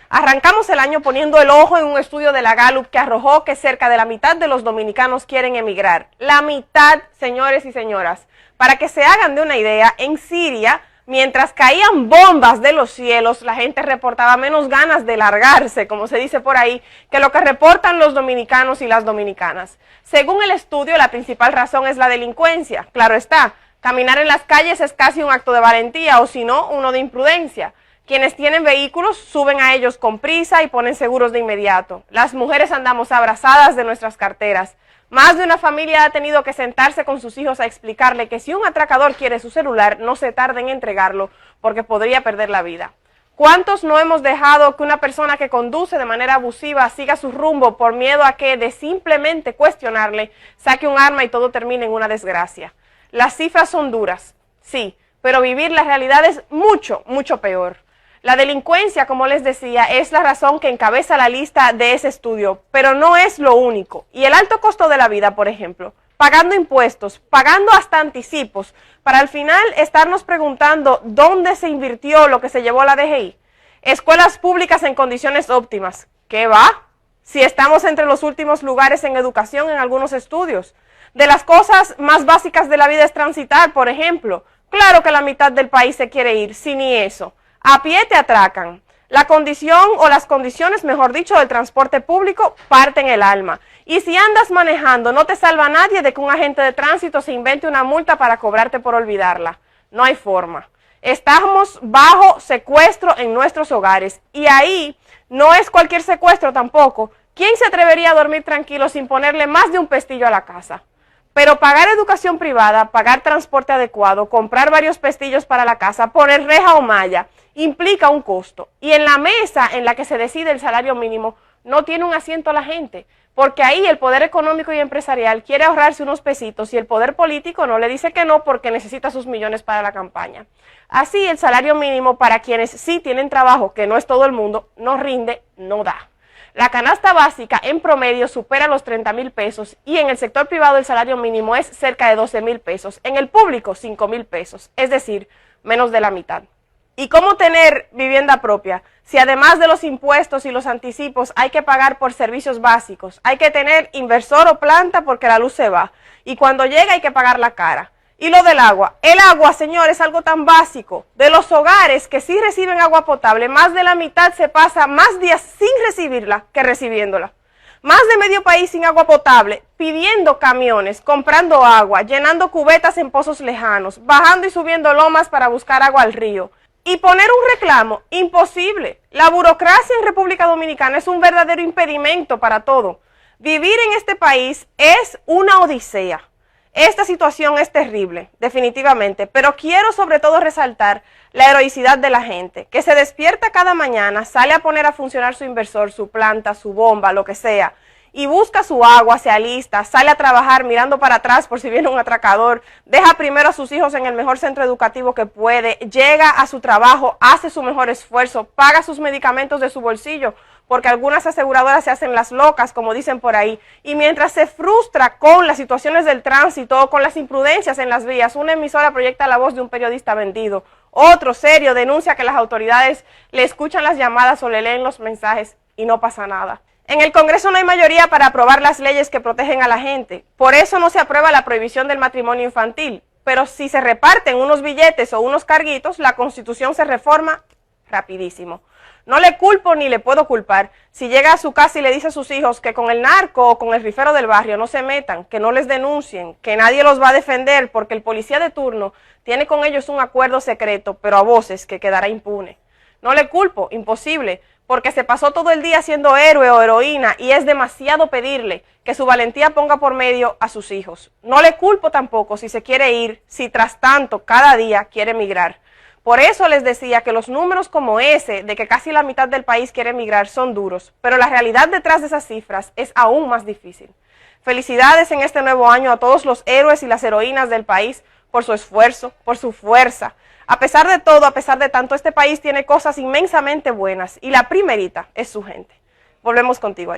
Arrancamos el año poniendo el ojo en un estudio de la Gallup que arrojó que cerca de la mitad de los dominicanos quieren emigrar. La mitad, señores y señoras. Para que se hagan de una idea, en Siria, mientras caían bombas de los cielos, la gente reportaba menos ganas de largarse, como se dice por ahí, que lo que reportan los dominicanos y las dominicanas. Según el estudio, la principal razón es la delincuencia. Claro está, caminar en las calles es casi un acto de valentía, o si no, uno de imprudencia. Quienes tienen vehículos suben a ellos con prisa y ponen seguros de inmediato. Las mujeres andamos abrazadas de nuestras carteras. Más de una familia ha tenido que sentarse con sus hijos a explicarle que si un atracador quiere su celular, no se tarde en entregarlo porque podría perder la vida. ¿Cuántos no hemos dejado que una persona que conduce de manera abusiva siga su rumbo por miedo a que de simplemente cuestionarle saque un arma y todo termine en una desgracia? Las cifras son duras, sí, pero vivir la realidad es mucho, mucho peor. La delincuencia, como les decía, es la razón que encabeza la lista de ese estudio, pero no es lo único. Y el alto costo de la vida, por ejemplo, pagando impuestos, pagando hasta anticipos, para al final estarnos preguntando dónde se invirtió lo que se llevó la DGI. Escuelas públicas en condiciones óptimas. ¿Qué va? Si estamos entre los últimos lugares en educación en algunos estudios. De las cosas más básicas de la vida es transitar, por ejemplo. Claro que la mitad del país se quiere ir, si ni eso. A pie te atracan. La condición o las condiciones, mejor dicho, del transporte público parten el alma. Y si andas manejando, no te salva nadie de que un agente de tránsito se invente una multa para cobrarte por olvidarla. No hay forma. Estamos bajo secuestro en nuestros hogares. Y ahí no es cualquier secuestro tampoco. ¿Quién se atrevería a dormir tranquilo sin ponerle más de un pestillo a la casa? Pero pagar educación privada, pagar transporte adecuado, comprar varios pestillos para la casa, poner reja o malla, implica un costo. Y en la mesa en la que se decide el salario mínimo no tiene un asiento la gente, porque ahí el poder económico y empresarial quiere ahorrarse unos pesitos y el poder político no le dice que no porque necesita sus millones para la campaña. Así el salario mínimo para quienes sí tienen trabajo, que no es todo el mundo, no rinde, no da. La canasta básica en promedio supera los 30,000 pesos y en el sector privado el salario mínimo es cerca de 12,000 pesos, en el público 5,000 pesos, es decir, menos de la mitad. ¿Y cómo tener vivienda propia? Si además de los impuestos y los anticipos hay que pagar por servicios básicos, hay que tener inversor o planta porque la luz se va y cuando llega hay que pagar la cara. Y lo del agua. El agua, señor, es algo tan básico. De los hogares que sí reciben agua potable, más de la mitad se pasa más días sin recibirla que recibiéndola. Más de medio país sin agua potable, pidiendo camiones, comprando agua, llenando cubetas en pozos lejanos, bajando y subiendo lomas para buscar agua al río. Y poner un reclamo, imposible. La burocracia en República Dominicana es un verdadero impedimento para todo. Vivir en este país es una odisea. Esta situación es terrible, definitivamente, pero quiero sobre todo resaltar la heroicidad de la gente, que se despierta cada mañana, sale a poner a funcionar su inversor, su planta, su bomba, lo que sea, y busca su agua, se alista, sale a trabajar mirando para atrás por si viene un atracador, deja primero a sus hijos en el mejor centro educativo que puede, llega a su trabajo, hace su mejor esfuerzo, paga sus medicamentos de su bolsillo, porque algunas aseguradoras se hacen las locas, como dicen por ahí, y mientras se frustra con las situaciones del tránsito o con las imprudencias en las vías, una emisora proyecta la voz de un periodista vendido, otro serio denuncia que las autoridades le escuchan las llamadas o le leen los mensajes y no pasa nada. En el Congreso no hay mayoría para aprobar las leyes que protegen a la gente, por eso no se aprueba la prohibición del matrimonio infantil, pero si se reparten unos billetes o unos carguitos, la Constitución se reforma rapidísimo. No le culpo ni le puedo culpar si llega a su casa y le dice a sus hijos que con el narco o con el rifero del barrio no se metan, que no les denuncien, que nadie los va a defender porque el policía de turno tiene con ellos un acuerdo secreto, pero a voces que quedará impune. No le culpo, imposible, porque se pasó todo el día siendo héroe o heroína y es demasiado pedirle que su valentía ponga por medio a sus hijos. No le culpo tampoco si se quiere ir, si tras tanto cada día quiere emigrar. Por eso les decía que los números como ese, de que casi la mitad del país quiere emigrar, son duros, pero la realidad detrás de esas cifras es aún más difícil. Felicidades en este nuevo año a todos los héroes y las heroínas del país por su esfuerzo, por su fuerza. A pesar de todo, a pesar de tanto, este país tiene cosas inmensamente buenas y la primerita es su gente. Volvemos contigo, Ari.